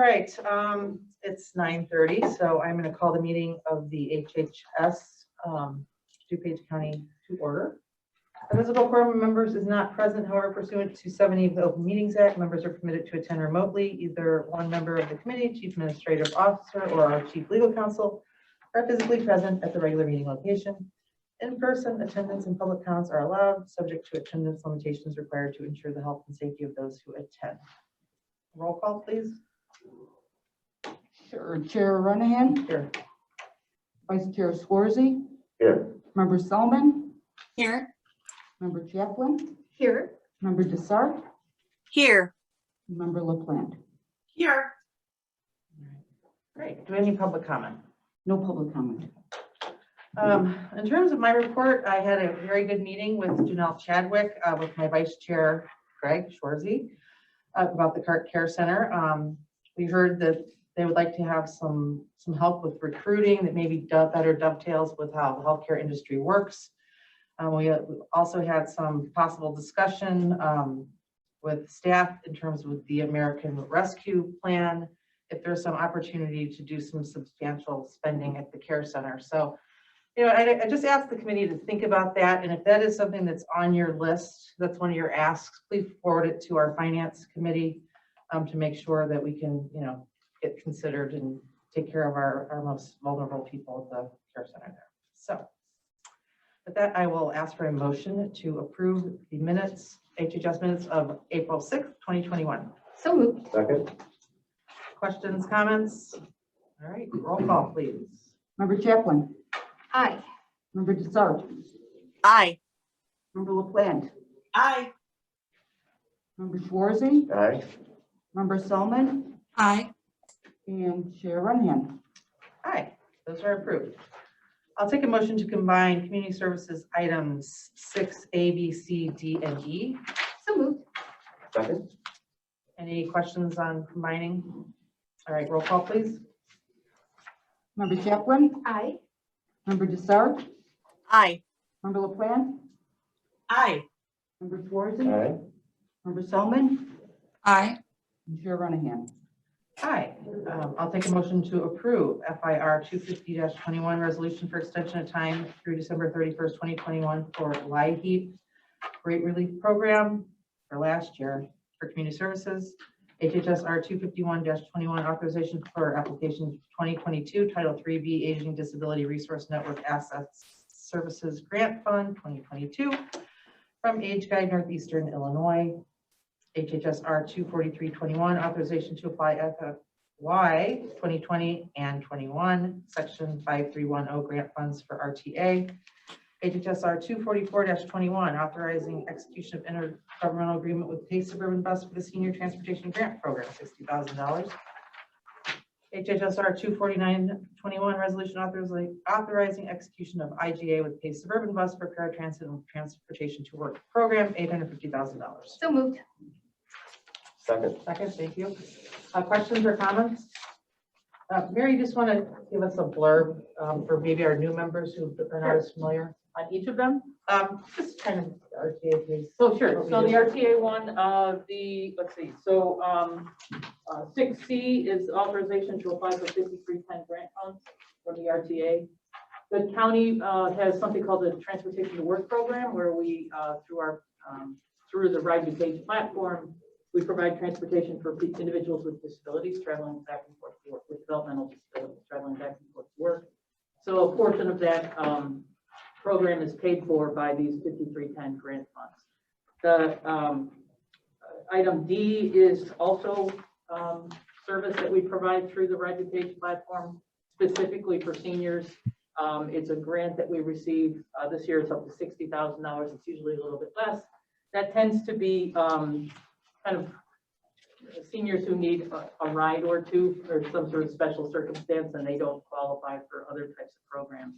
right, it's 9:30, so I'm going to call the meeting of the HHS DuPage County to order. The physical quorum of members is not present, however, pursuant to 70 of the Open Meetings Act, members are permitted to attend remotely. Either one member of the committee, chief administrative officer, or our chief legal counsel are physically present at the regular meeting location. In-person attendance and public comments are allowed, subject to attendance limitations required to ensure the health and safety of those who attend. Roll call, please. Sure. Chair Renahan. Here. Vice Chair Swarzy. Here. Member Selman. Here. Member Chaplin. Here. Member Desart. Here. Member LaPlante. Here. Great. Do we have any public comment? No public comment. In terms of my report, I had a very good meeting with Janelle Chadwick, with my vice chair, Greg Schwarzy, about the CART Care Center. We heard that they would like to have some help with recruiting that maybe better dovetails with how the healthcare industry works. We also had some possible discussion with staff in terms of the American Rescue Plan, if there's some opportunity to do some substantial spending at the care center. So, you know, I just asked the committee to think about that. And if that is something that's on your list, that's one of your asks, please forward it to our finance committee to make sure that we can, you know, get considered and take care of our most vulnerable people at the care center there. So with that, I will ask for a motion to approve the minutes, HHS minutes of April 6th, 2021. So moved. Second. Questions, comments? All right, roll call, please. Member Chaplin. Aye. Member Desart. Aye. Member LaPlante. Aye. Member Swarzy. Aye. Member Selman. Aye. And Chair Renahan. Aye, those are approved. I'll take a motion to combine community services items 6A, B, C, D, and E. So moved. Second. Any questions on combining? All right, roll call, please. Member Chaplin. Aye. Member Desart. Aye. Member LaPlante. Aye. Member Swarzy. Aye. Member Selman. Aye. And Chair Renahan. Aye. I'll take a motion to approve FIR 250-21 resolution for extension of time through December 31st, 2021 for LIHEAP rate relief program for last year for community services. HHSR 251-21 authorization for application 2022 Title 3B Aging Disability Resource Network Assets Services Grant Fund 2022 from Age Guide Northeastern Illinois. HHSR 243-21 authorization to apply FY 2020 and 21 section 5310 grant funds for RTA. HHSR 244-21 authorizing execution of intergovernmental agreement with Pace Suburban Bus for the Senior Transportation Grant Program, $60,000. HHSR 249-21 resolution authorizing execution of IGA with Pace Suburban Bus for paratransit and transportation to work program, $850,000. So moved. Second. Second, thank you. Questions or comments? Mary, you just want to give us a blurb for maybe our new members who are not as familiar? On each of them? Just kind of RTA, please. So sure, so the RTA one, let's see, so 6C is authorization to apply for 5310 grant funds from the RTA. The county has something called the Transportation to Work program, where we, through the Ride DuPage platform, we provide transportation for individuals with disabilities traveling back and forth to work, with developmental disabilities traveling back and forth to work. So a portion of that program is paid for by these 5310 grant funds. The item D is also service that we provide through the Ride DuPage platform, specifically for seniors. It's a grant that we receive this year. It's up to $60,000. It's usually a little bit less. That tends to be kind of seniors who need a ride or two or some sort of special circumstance, and they don't qualify for other types of programs.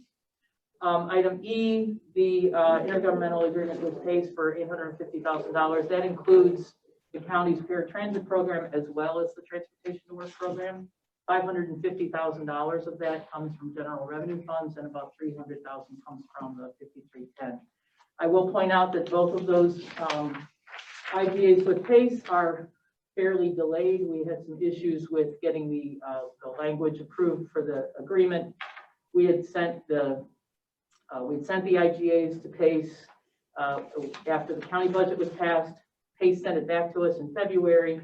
Item E, the intergovernmental agreement with PACE for $850,000. That includes the county's paratransit program as well as the transportation to work program. $550,000 of that comes from general revenue funds, and about $300,000 comes from the 5310. I will point out that both of those IGAs with PACE are fairly delayed. We had some issues with getting the language approved for the agreement. We had sent the IGAs to PACE after the county budget was passed. PACE sent it back to us in February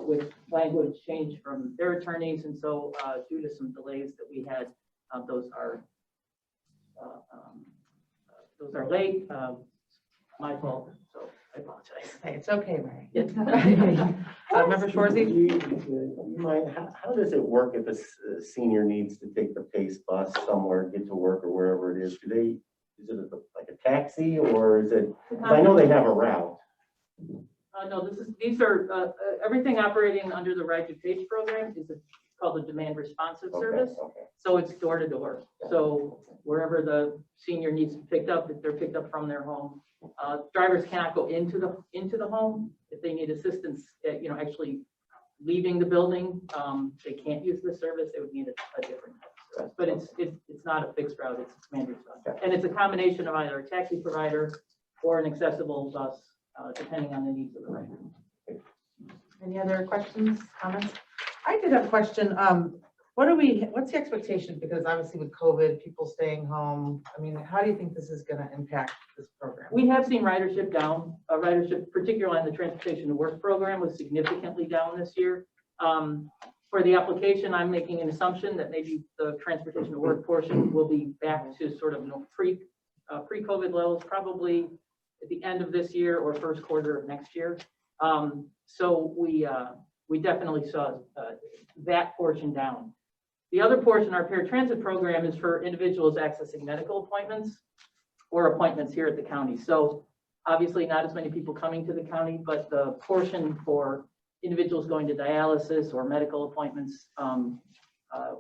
with language change from their attorneys, and so due to some delays that we had, those are late. My fault, so I apologize. Hey, it's okay, Mary. Yes. Member Schwarzy? You might, how does it work if a senior needs to take the PACE bus somewhere, get to work or wherever it is? Is it like a taxi, or is it, 'cause I know they have a route. No, these are, everything operating under the Right DuPage program is called a demand responsive service. Okay. So it's door to door. So wherever the senior needs to be picked up, if they're picked up from their home. Drivers cannot go into the home if they need assistance, actually leaving the building. They can't use the service. They would need a different service. But it's not a fixed route. It's demand responsive. And it's a combination of either a taxi provider or an accessible bus, depending on the needs of the rider. Any other questions, comments? I did have a question. What's the expectation? Because obviously with COVID, people staying home, I mean, how do you think this is going to impact this program? We have seen ridership down. Ridership, particularly on the transportation to work program, was significantly down this year. For the application, I'm making an assumption that maybe the transportation to work portion will be back to sort of pre-COVID levels, probably at the end of this year or first quarter of next year. So we definitely saw that portion down. The other portion, our paratransit program, is for individuals accessing medical appointments or appointments here at the county. So obviously not as many people coming to the county, but the portion for individuals going to dialysis or medical appointments,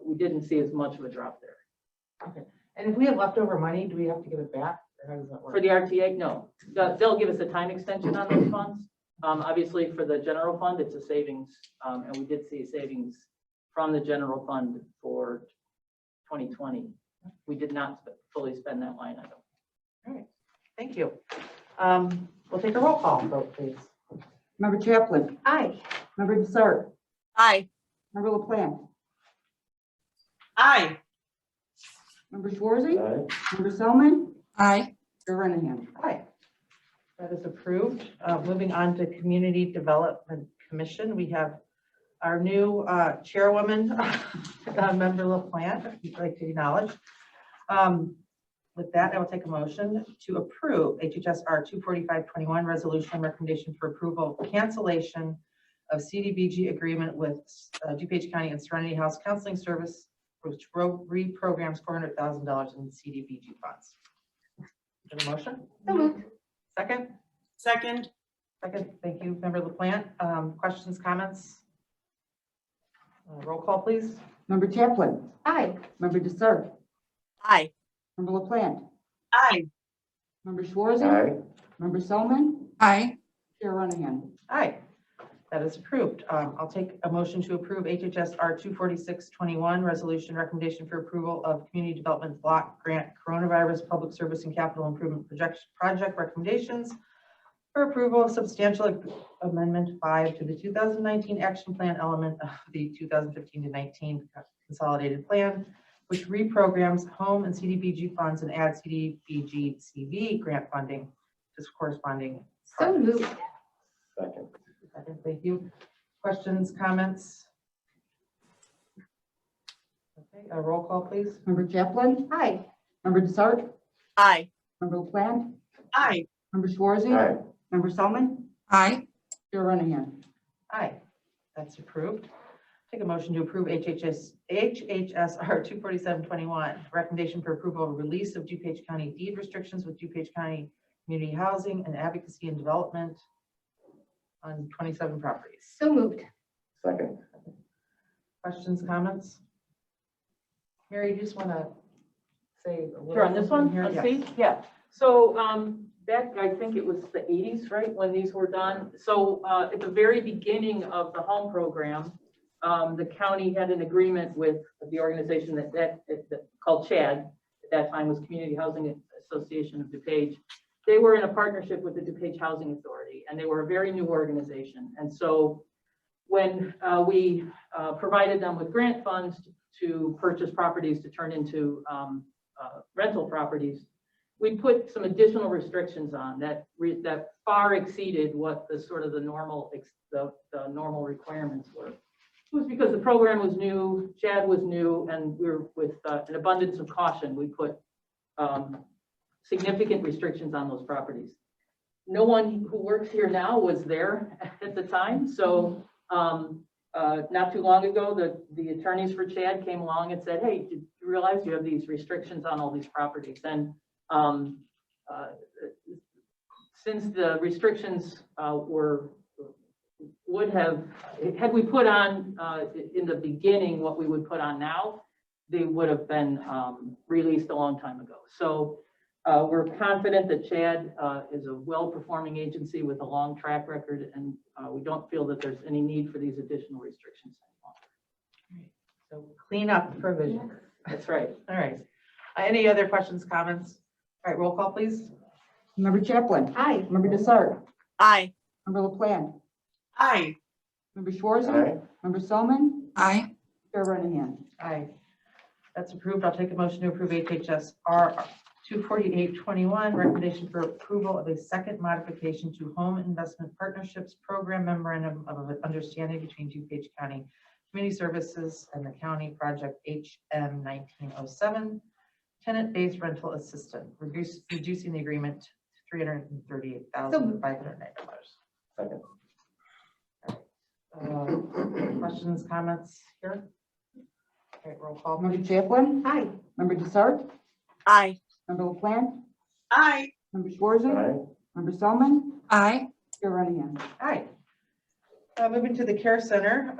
we didn't see as much of a drop there. Okay. And if we have leftover money, do we have to give it back? Or how does that work? For the RTA, no. They'll give us a time extension on those funds. Obviously for the general fund, it's a savings, and we did see a savings from the general fund for 2020. We did not fully spend that line item. All right, thank you. We'll take a roll call vote, please. Member Chaplin. Aye. Member Dessert. Aye. Member LaPlante. Aye. Member Schwarzy. Aye. Member Selman. Aye. Chair Renahan. Hi. That is approved. Moving on to Community Development Commission, we have our new chairwoman, Member LaPlante, if you'd like to acknowledge. With that, I will take a motion to approve HHSR 24521 resolution recommendation for approval of cancellation of CDBG agreement with DuPage County and Serenity House Counseling Service, which reprograms $400,000 in CDBG funds. Is there a motion? So moved. Second? Second. Second, thank you, Member LaPlante. Questions, comments? Roll call, please. Member Chaplin. Aye. Member Dessert. Aye. Member LaPlante. Aye. Member Schwarzy. Aye. Member Selman. Aye. Chair Renahan. Aye, that is approved. I'll take a motion to approve HHSR 24621 resolution recommendation for approval of community development block grant coronavirus public service and capital improvement project recommendations for approval of substantial amendment 5 to the 2019 action plan element of the 2015 to 19 consolidated plan, which reprograms home and CDBG funds and adds CDBG CV grant funding to corresponding. So moved. Second. Second, thank you. Questions, comments? Okay, a roll call, please. Member Chaplin. Aye. Member Dessert. Aye. Member LaPlante. Aye. Member Schwarzy. Aye. Member Selman. Aye. Chair Renahan. Aye, that's approved. Take a motion to approve HHSR 24721, recommendation for approval of release of DuPage County deed restrictions with DuPage County Community Housing and Advocacy and Development on 27 properties. So moved. Second. Questions, comments? Mary, you just want to say a little Sure, on this one, here? let's Yes. see. Yeah. So back, I think it was the 80s, right, when these were done. So at the very beginning of the home program, the county had an agreement with the organization that called CHAD, at that time was Community Housing Association of DuPage. they were in a partnership with the DuPage Housing Authority, and they were a very new organization. And so when we provided them with grant funds to purchase properties to turn into rental properties, we put some additional restrictions on that far exceeded what the sort of the normal requirements were. It was because the program was new, Chad was new, and we were with an abundance of caution, we put significant restrictions on those properties. No one who works here now was there at the time, so not too long ago, the attorneys for Chad came along and said, hey, did you realize you have these restrictions on all these properties? And since the restrictions had we put on in the beginning what we would put on now, they would have been released a long time ago. So we're confident that Chad is a well-performing agency with a long track record, and we don't feel that there's any need for these additional restrictions anymore. So clean up provision. That's right. All right. Any other questions, comments? All right, roll call, please. Member Chaplin. Aye. Member Desart. Aye. Member LaPlante. Aye. Member Schwarzer. Aye. Member Solomon. Aye. Chair Renahan. Aye. That's approved. I'll take a motion to approve HHS R 24821, recommendation for approval of a second modification to Home Investment Partnerships Program Memorandum of Understanding between DuPage County Community Services and the County Project HM 1907, tenant-based rental assistant, reducing the agreement to $338,509. Second. Questions, comments here? Okay, roll call. Member Chaplin. Aye. Member Desart. Aye. Member LaPlante. Aye. Member Schwarzer. Aye. Member Solomon. Aye. Chair Renahan. Hi. Moving to the Care Center.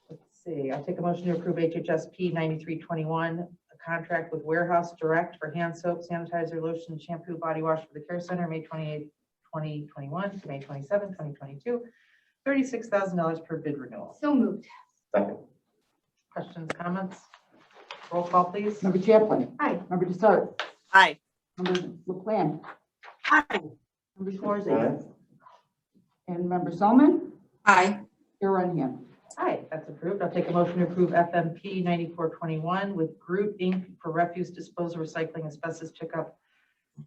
Let's see, I'll take a motion to approve HHSP 9321, a contract with Warehouse Direct for hand soap, sanitizer, lotion, shampoo, body wash for the Care Center, May 28, 2021 to May 27, 2022, $36,000 per bid renewal. So moved. Second. Questions, comments? Roll call, please. Member Chaplin. Aye. Member Desart. Aye. Member LaPlante. Aye. Member Schwarzer. Aye. And Member Solomon. Aye. Chair Renahan. Hi, that's approved. I'll take a motion to approve FMP 9421 with Groot Inc. for refuse disposal, recycling, asbestos pickup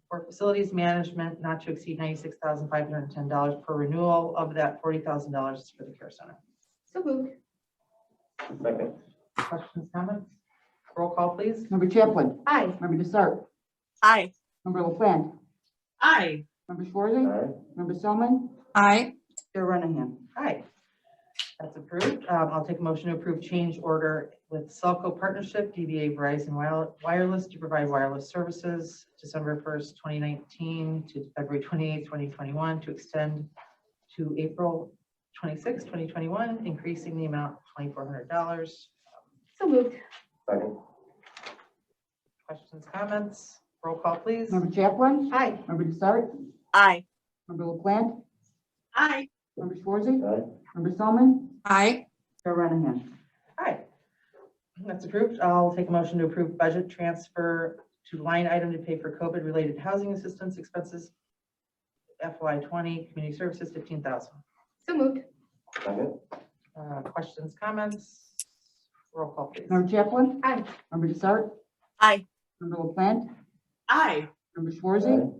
for facilities management, not to exceed $96,510 per renewal. Of that, $40,000 is for the Care Center. So moved. Second. Questions, comments? Roll call, please. Member Chaplin. Aye. Member Desart. Aye. Member LaPlante. Aye. Member Schwarzer. Aye. Member Solomon. Aye. Chair Renahan. Hi. That's approved. I'll take a motion to approve change order with Celco Partnership, DBA Verizon Wireless to provide wireless services December 1st, 2019 to February 28th, 2021 to extend to April 26th, 2021, increasing the amount to $2,400. So moved. Second. Questions, comments? Roll call, please. Member Chaplin. Aye. Member Desart. Aye. Member LaPlante. Aye. Member Schwarzer. Aye. Member Solomon. Aye. Chair Renahan. Hi. That's approved. I'll take a motion to approve budget transfer to line item to pay for COVID-related housing assistance expenses FY20 community services $15,000. So moved. Second. Questions, comments? Roll call, please. Member Chaplin. Aye. Member Desart. Aye. Member LaPlante. Aye. Member Schwarzer.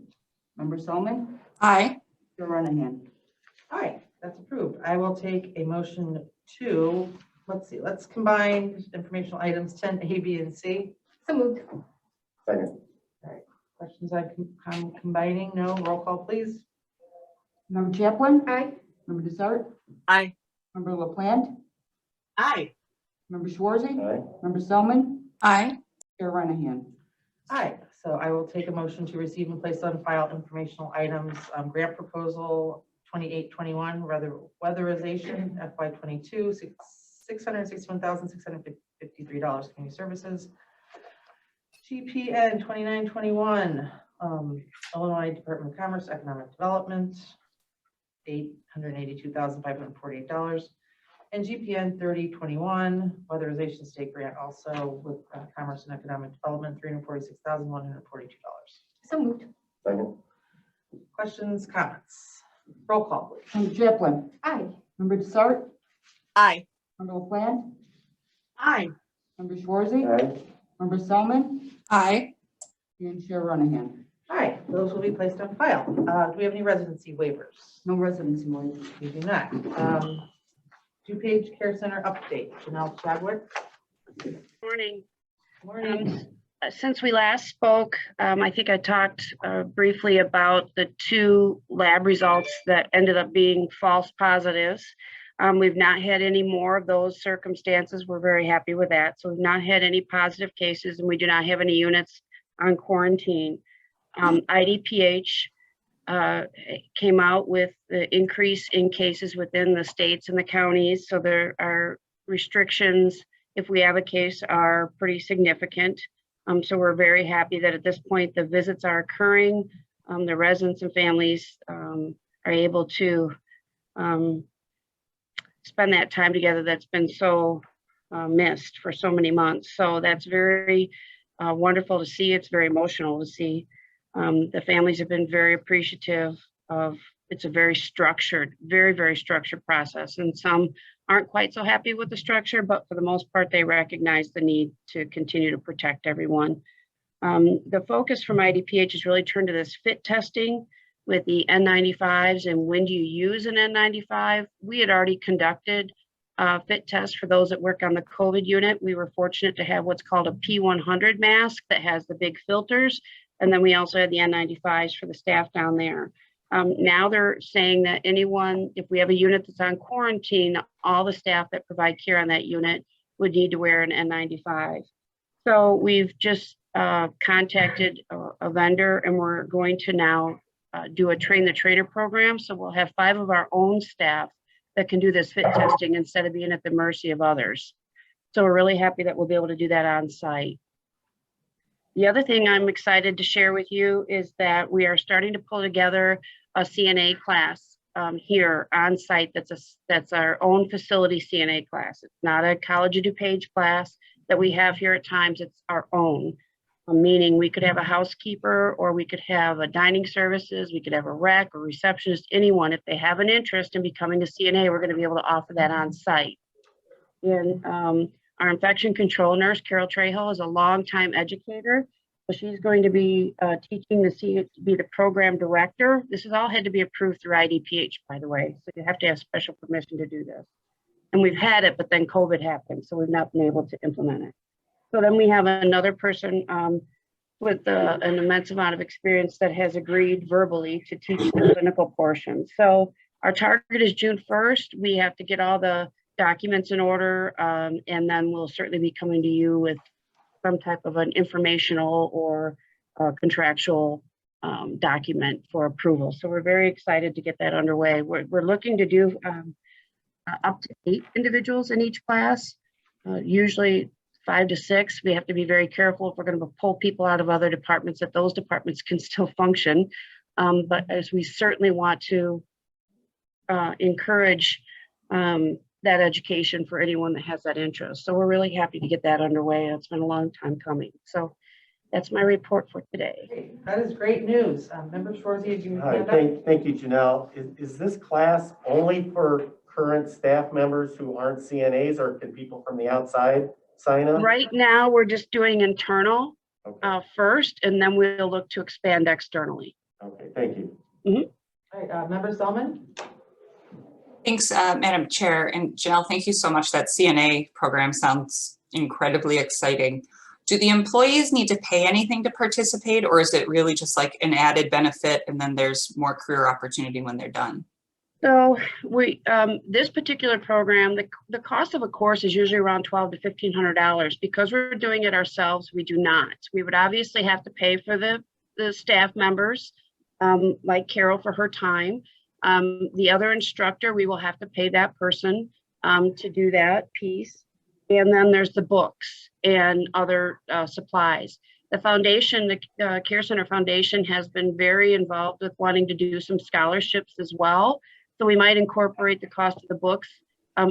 Member Solomon. Aye. Chair Renahan. All right, that's approved. I will take a motion to, let's combine informational items 10A, B, and C. So moved. Second. Questions on combining? No. Roll call, please. Member Chaplin. Aye. Member Desart. Aye. Member LaPlante. Aye. Member Schwarzer. Aye. Member Solomon. Aye. Chair Renahan. Hi, so I will take a motion to receive and place on file informational items, grant proposal 2821, weatherization FY22, $661,653 community services. GPN 2921, Illinois Department of Commerce, Economic Development, $882,548. And GPN 3021, weatherization state grant also with Commerce and Economic Development, $346,142. So moved. Second. Questions, comments? Roll call, please. Member Chaplin. Aye. Member Desart. Aye. Member LaPlante. Aye. Member Schwarzy. Aye. Member Selman. Aye. And Chair Renahan. Aye, those will be placed on file. Do we have any residency waivers? No residency waivers. We do not. DuPage Care Center update. Janelle Chadwick. Morning. Morning. Since we last spoke, I think I talked briefly about the 2 lab results that ended up being false positives. We've not had any more of those circumstances. We're very happy with that. So we've not had any positive cases, and we do not have any units on quarantine. IDPH came out with the increase in cases within the states and the counties. So there are restrictions, if we have a case, are pretty significant. So we're very happy that at this point the visits are occurring. The residents and families are able to spend that time together that's been so missed for so many months. So that's very wonderful to see. It's very emotional to see. The families have been very appreciative of, it's a very structured, very structured process. And some aren't quite so happy with the structure, but for the most part, they recognize the need to continue to protect everyone. The focus from IDPH has really turned to this fit testing with the N95s and when do you use an N95. We had already conducted fit tests for those that work on the COVID unit. We were fortunate to have what's called a P100 mask that has the big filters. And then we also had the N95s for the staff down there. Now they're saying that anyone, if we have a unit that's on quarantine, all the staff that provide care on that unit would need to wear an N95. So we've just contacted a vendor, and we're going to now do a train the trainer program. So we'll have 5 of our own staff that can do this fit testing instead of being at the mercy of others. So we're really happy that we'll be able to do that on site. The other thing I'm excited to share with you is that we are starting to pull together a CNA class here on site. That's our own facility CNA class. It's not a College of DuPage class that we have here at times. It's our own, meaning we could have a housekeeper, or we could have a dining services, we could have a rec or receptionist, anyone. If they have an interest in becoming a CNA, we're going to be able to offer that on site. And our infection control nurse, Carol Trejo, is a longtime educator. So she's going to be teaching to be the program director. This has all had to be approved through IDPH, by the way. So you have to have special permission to do this. And we've had it, but then COVID happened. So we've not been able to implement it. So then we have another person with an immense amount of experience that has agreed verbally to teach the clinical portion. So our target is June 1st. We have to get all the documents in order, and then we'll certainly be coming to you with some type of an informational or contractual document for approval. So we're very excited to get that underway. We're looking to do up to 8 individuals in each class, usually 5 to 6. We have to be very careful if we're going to pull people out of other departments, that those departments can still function. But as we certainly want to encourage that education for anyone that has that interest. So we're really happy to get that underway. It's been a long time coming. So that's my report for today. Great. That is great news. Member Schwarzy, do you Hi, have thank you, Janelle. Is this class only for current staff members who aren't CNAs, or can people from the outside sign up? Right now, we're just doing internal Okay, first, and then we'll look to expand externally. okay, thank you. All right, Member Selman? Thanks, Madam Chair. And Janelle, thank you so much. That CNA program sounds incredibly exciting. Do the employees need to pay anything to participate, or is it really just like an added benefit and then there's more career opportunity when they're done? So this particular program, the cost of a course is usually around $1,200 to $1,500. Because we're doing it ourselves, we do not. We would obviously have to pay for the staff members, like Carol, for her time. The other instructor, we will have to pay that person to do that piece. And then there's the books and other supplies. The foundation, the Care Center Foundation, has been very involved with wanting to do some scholarships as well. So we might incorporate the cost of the books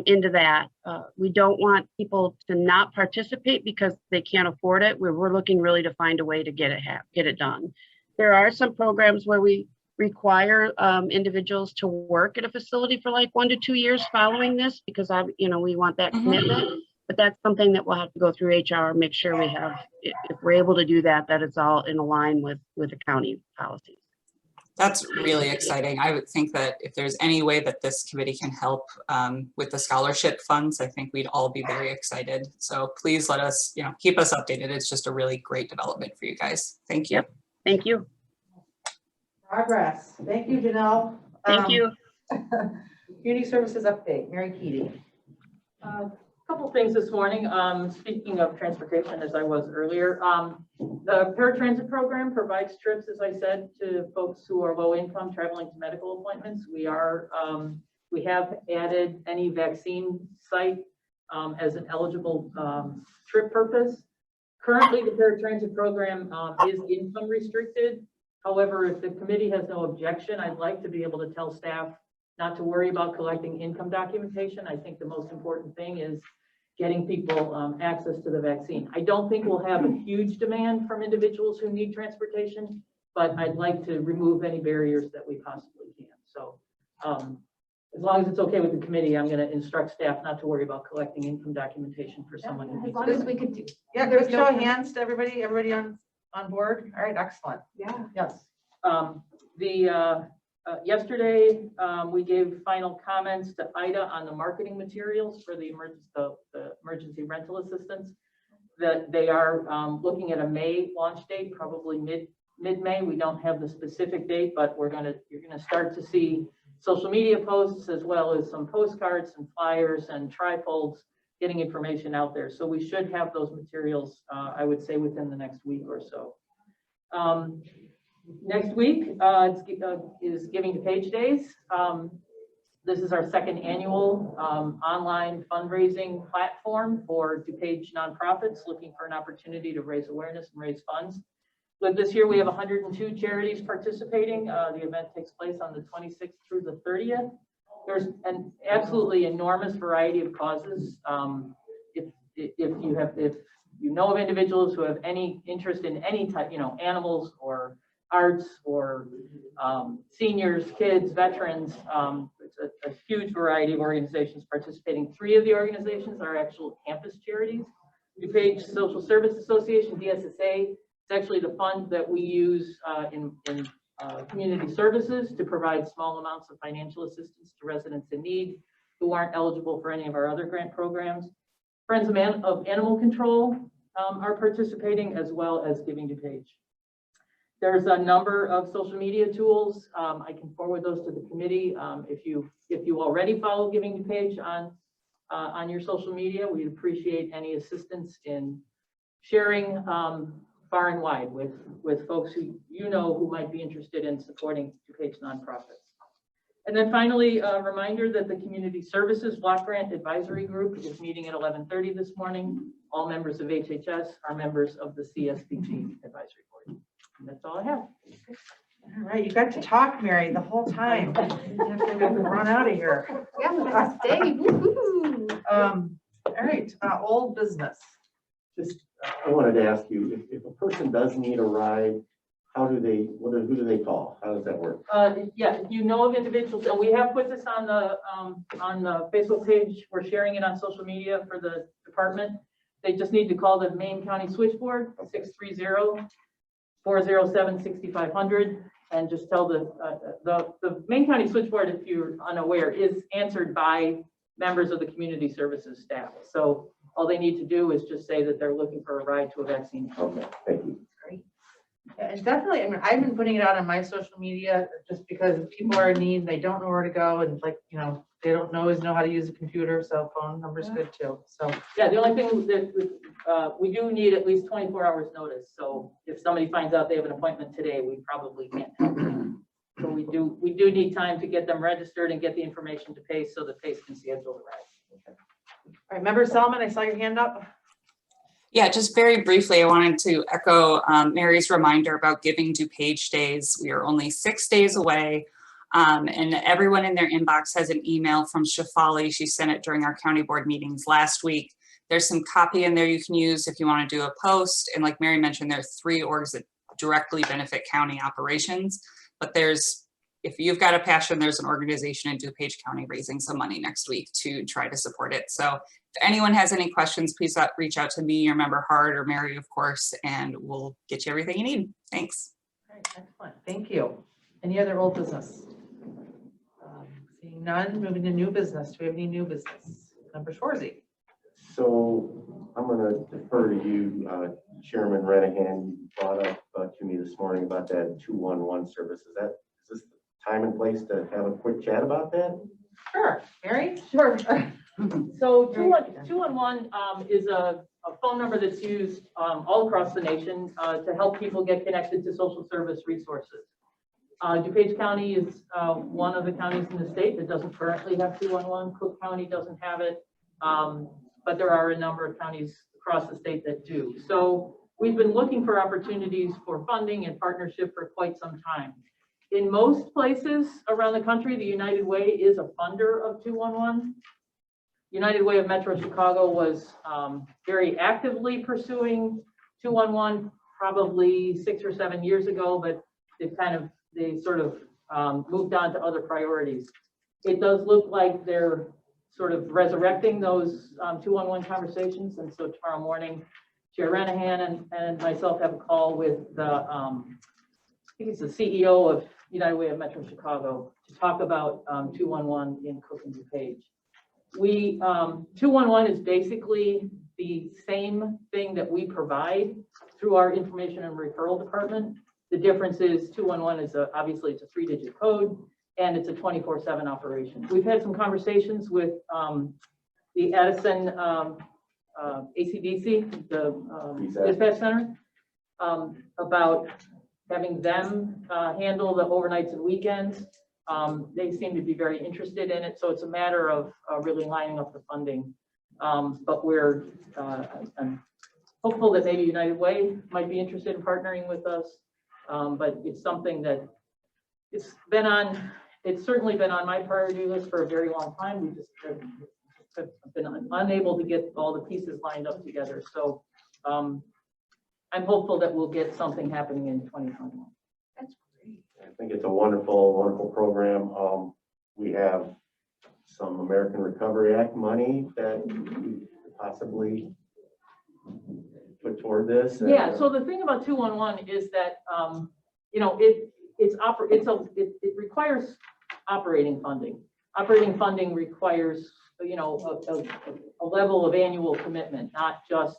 into that. We don't want people to not participate because they can't afford it. We're looking really to find a way to get it done. There are some programs where we require individuals to work at a facility for like 1 to 2 years following this because we want that Mhm. commitment. But that's something that we'll have to go through HR, make sure we have, if we're able to do that, that it's all in line with the county policies. That's really exciting. I would think that if there's any way that this committee can help with the scholarship funds, I think we'd all be very excited. So please let us, keep us updated. It's just a really great development for you guys. Thank you. Yep. Thank you. Progress. Thank you, Janelle. Thank you. Community services update, Mary Keating. Couple things this morning. Speaking of transportation, as I was earlier, the paratransit program provides trips, as I said, to folks who are low income traveling to medical appointments. We have added any vaccine site as an eligible trip purpose. Currently, the paratransit program is income restricted. However, if the committee has no objection, I'd like to be able to tell staff not to worry about collecting income documentation. I think the most important thing is getting people access to the vaccine. I don't think we'll have a huge demand from individuals who need transportation, but I'd like to remove any barriers that we possibly can. So as long as it's okay with the committee, I'm going to instruct staff not to worry about collecting income documentation for someone who As needs long it. as we could do. Yeah, There's quick no- show of hands to everybody on board. All right, excellent. Yeah. Yes. Yesterday, we gave final comments to Ida on the marketing materials for the emergency rental assistance. That they are looking at a May launch date, probably mid-May. We don't have the specific date, but you're gonna start to see social media posts as well as some postcards and flyers and trifolds getting information out there. So we should have those materials, I would say, within the next week or so. Next week is Giving DuPage Days. This is our second annual online fundraising platform for DuPage nonprofits looking for an opportunity to raise awareness and raise funds. But this year we have 102 charities participating. The event takes place on the 26th through the 30th. There's an absolutely enormous variety of causes. If you know of individuals who have any interest in any type, animals or arts or seniors, kids, veterans, it's a huge variety of organizations participating. 3 of the organizations are actual campus charities. DuPage Social Service Association, DSSA, it's actually the fund that we use in community services to provide small amounts of financial assistance to residents in need who aren't eligible for any of our other grant programs. Friends of Animal Control are participating, as well as Giving DuPage. There's a number of social media tools. I can forward those to the committee. If you already follow Giving DuPage on your social media, we'd appreciate any assistance in sharing far and wide with folks who who might be interested in supporting DuPage nonprofits. And then finally, a reminder that the Community Services Block Grant Advisory Group is meeting at 11:30 this morning. All members of HHS are members of the CSBG Advisory Board. And that's all I have. All right, you got to talk, Mary, the whole time. You have to run out of here. We have the best day. Woo-hoo. All right, old business. Just, I wanted to ask you, if a person does need a ride, who do they call? How does that work? Yeah, if you know of individuals, and we have put this on the Facebook page. We're sharing it on social media for the department. They just need to call the Maine County Switchboard, 630-407-6500, and just tell the Maine County Switchboard, if you're unaware, is answered by members of the community services staff. So all they need to do is just say that they're looking for a ride to a vaccine. Okay, thank you. Yeah, and definitely, I mean, I've been putting it out on my social media just because people are in need, they don't know where to go, and they don't always know how to use a computer, so phone number's good too. So Yeah, the only thing that we do need at least 24 hours notice. So if somebody finds out they have an appointment today, we probably can't help them. So we do need time to get them registered and get the information to PACE so that PACE can schedule the ride. all right, Member Selman, I saw your hand up. Yeah, just very briefly, I wanted to echo Mary's reminder about Giving DuPage Days. We are only 6 days away, and everyone in their inbox has an email from Shafali. She sent it during our county board meetings last week. There's some copy in there you can use if you want to do a post. And like Mary mentioned, there are directly benefit county operations. But if you've got a passion, there's an organization in DuPage County raising some money next week to try to support it. So if anyone has any questions, please reach out to me or Member Hart or Mary, of course, and we'll get you everything you need. Thanks. All right, excellent. Thank you. Any other old business? Seeing none, moving to new business. Do we have any new business? Member Schwarzy. So I'm going to defer to you, Chairman Renahan. You brought up to me this morning about that 211 service. Is this the time and place to have a quick chat about that? Sure. Mary? Sure. So 211 is a phone number that's used all across the nation to help people get connected to social service resources. DuPage County is one of the counties in the state that doesn't currently have 211. Cook County doesn't have it, but there are a number of counties across the state that do. So we've been looking for opportunities for funding and partnership for quite some time. In most places around the country, the United Way is a funder of 211. United Way of Metro Chicago was very actively pursuing 211 probably 6 or 7 years ago, but they sort of moved on to other priorities. It does look like they're sort of resurrecting those 211 conversations, and so tomorrow morning, Chair Renahan and myself have a call with the, I think it's the CEO of United Way of Metro Chicago to talk about 211 in Cook and DuPage. 211 is basically the same thing that we provide through our information and referral department. The difference is 211 is obviously it's a 3-digit code and it's a 24/7 operation. We've had some conversations with the Addison ACDC, the dispatch center, about having them handle the overnights and weekends. They seem to be very interested in it, so it's a matter of really lining up the funding. But I'm hopeful that maybe United Way might be interested in partnering with us. But it's something that it's certainly been on my priority list for a very long time. We just have been unable to get all the pieces lined up together. So I'm hopeful that we'll get something happening in 2021. That's great. I think it's a wonderful, wonderful program. We have some American Recovery Act money that we could possibly put toward this. Yeah. So the thing about 211 is that it requires operating funding. Operating funding requires a level of annual commitment, not just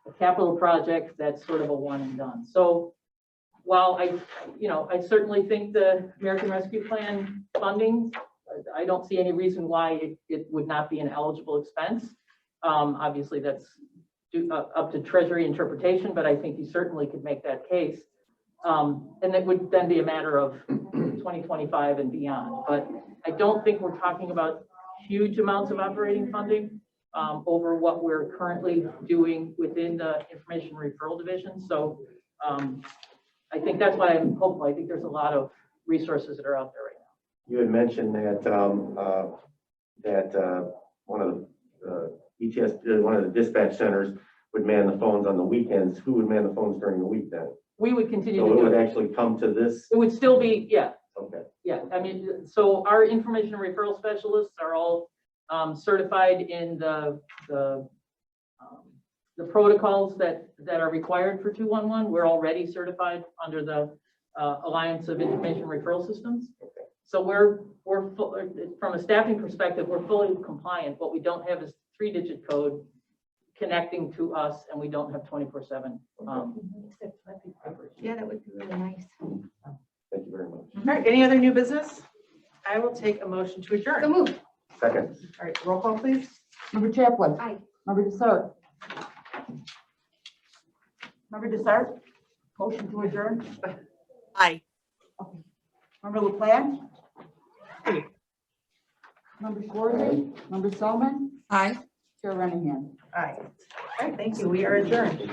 a capital project that's sort of a one and done. So while I certainly think the American Rescue Plan funding, I don't see any reason why it would not be an eligible expense. Obviously that's up to Treasury interpretation, but I think you certainly could make that case. And that would then be a matter of 2025 and beyond. But I don't think we're talking about huge amounts of operating funding over what we're currently doing within the Information Referral Division. So I think that's why I'm hopeful. I think there's a lot of resources that are out there right now. You had mentioned that one of the dispatch centers would man the phones on the weekends. Who would man the phones during the week then? We would continue So to it do would it. actually come to this? It would still be, yeah. Okay. Yeah, I mean, so our information and referral specialists are all certified in the protocols that are required for 211. We're already certified under the Alliance of Information Referral Systems. So we're from a staffing perspective, we're fully compliant. What we don't have is 3-digit code connecting to us, and we don't have 24/7. Yeah, that would be really nice. Thank you very much. All right, any other new business? I will take a motion to adjourn. So move. Second. All right, roll call, please. Member Chaplin. Aye. Member Dessert. Member Dessert, motion to adjourn. Aye. Member LaPlante. Member Schwarzy. Member Selman. Aye. Chair Renahan. Aye. All right, thank you. We are adjourned.